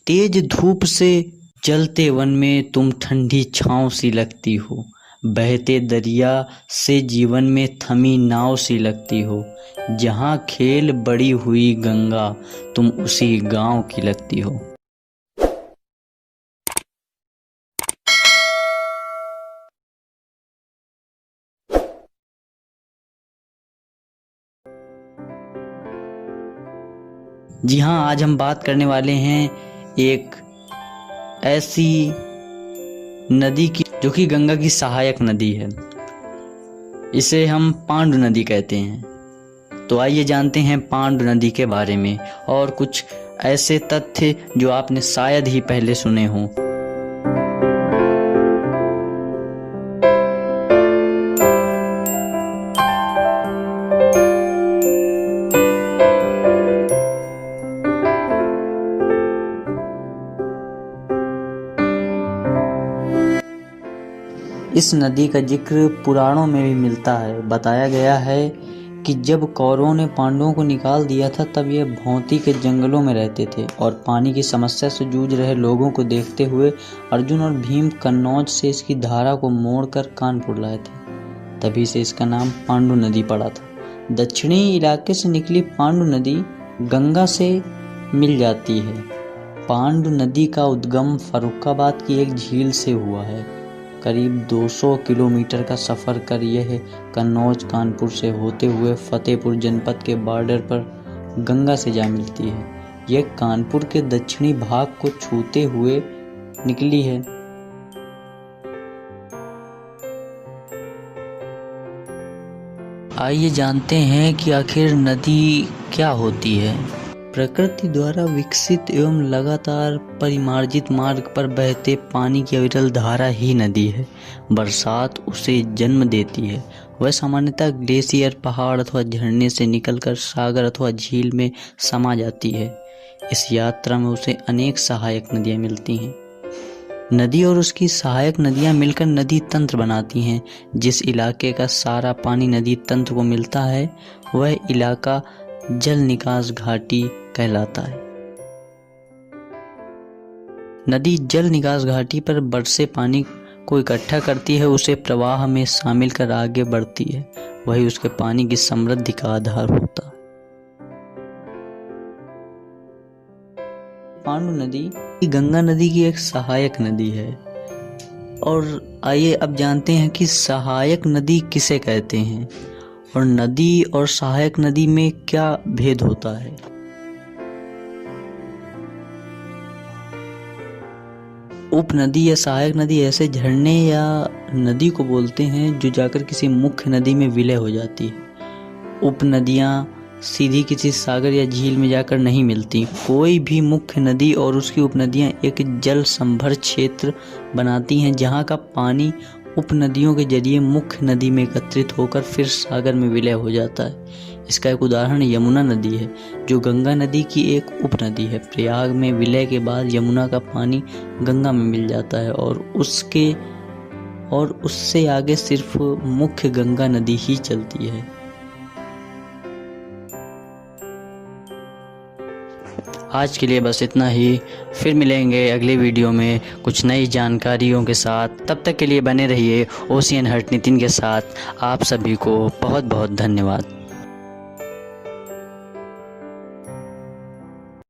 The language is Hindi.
तेज धूप से जलते वन में तुम ठंडी छाँव सी लगती हो, बहते दरिया से जीवन में थमी नाव सी लगती हो। जहाँ खेल बड़ी हुई गंगा तुम उसी गांव की लगती हो। जी हाँ, आज हम बात करने वाले हैं एक ऐसी नदी की जो कि गंगा की सहायक नदी है। इसे हम पांडु नदी कहते हैं। तो आइए जानते हैं पांडु नदी के बारे में और कुछ ऐसे तथ्य जो आपने शायद ही पहले सुने हों। इस नदी का जिक्र पुराणों में भी मिलता है। बताया गया है कि जब कौरवों ने पांडवों को निकाल दिया था तब ये भौंती के जंगलों में रहते थे और पानी की समस्या से जूझ रहे लोगों को देखते हुए अर्जुन और भीम कन्नौज से इसकी धारा को मोड़कर कानपुर लाए थे। तभी से इसका नाम पांडु नदी पड़ा था। दक्षिणी इलाके से निकली पांडु नदी गंगा से मिल जाती है। पांडु नदी का उद्गम फर्रुखाबाद की एक झील से हुआ है। करीब 200 किलोमीटर का सफ़र कर यह कन्नौज कानपुर से होते हुए फतेहपुर जनपद के बॉर्डर पर गंगा से जा मिलती है। यह कानपुर के दक्षिणी भाग को छूते हुए निकली है। आइए जानते हैं कि आखिर नदी क्या होती है। प्रकृति द्वारा विकसित एवं लगातार परिमार्जित मार्ग पर बहते पानी की अविरल धारा ही नदी है। बरसात उसे जन्म देती है। वह सामान्यतः ग्लेशियर, पहाड़ अथवा झरने से निकलकर सागर अथवा झील में समा जाती है। इस यात्रा में उसे अनेक सहायक नदियाँ मिलती हैं। नदी और उसकी सहायक नदियाँ मिलकर नदी तंत्र बनाती हैं। जिस इलाके का सारा पानी नदी तंत्र को मिलता है वह इलाका जल निकास घाटी कहलाता है। नदी जल निकास घाटी पर बरसे पानी को इकट्ठा करती है, उसे प्रवाह में शामिल कर आगे बढ़ती है। वही उसके पानी की समृद्धि का आधार होता है। पांडु नदी गंगा नदी की एक सहायक नदी है। और आइए अब जानते हैं कि सहायक नदी किसे कहते हैं और नदी और सहायक नदी में क्या भेद होता है। उपनदी या सहायक नदी ऐसे झरने या नदी को बोलते हैं जो जाकर किसी मुख्य नदी में विलय हो जाती है। उपनदियाँ सीधी किसी सागर या झील में जाकर नहीं मिलती। कोई भी मुख्य नदी और उसकी उपनदियाँ एक जल संभर क्षेत्र बनाती हैं जहाँ का पानी उपनदियों के जरिए मुख्य नदी में एकत्रित होकर फिर सागर में विलय हो जाता है। इसका एक उदाहरण यमुना नदी है जो गंगा नदी की एक उपनदी है। प्रयाग में विलय के बाद यमुना का पानी गंगा में मिल जाता है और उससे आगे सिर्फ मुख्य गंगा नदी ही चलती है। आज के लिए बस इतना ही। फिर मिलेंगे अगले वीडियो में कुछ नई जानकारियों के साथ। तब तक के लिए बने रहिए ओशियन हर्ट नितिन के साथ। आप सभी को बहुत बहुत धन्यवाद।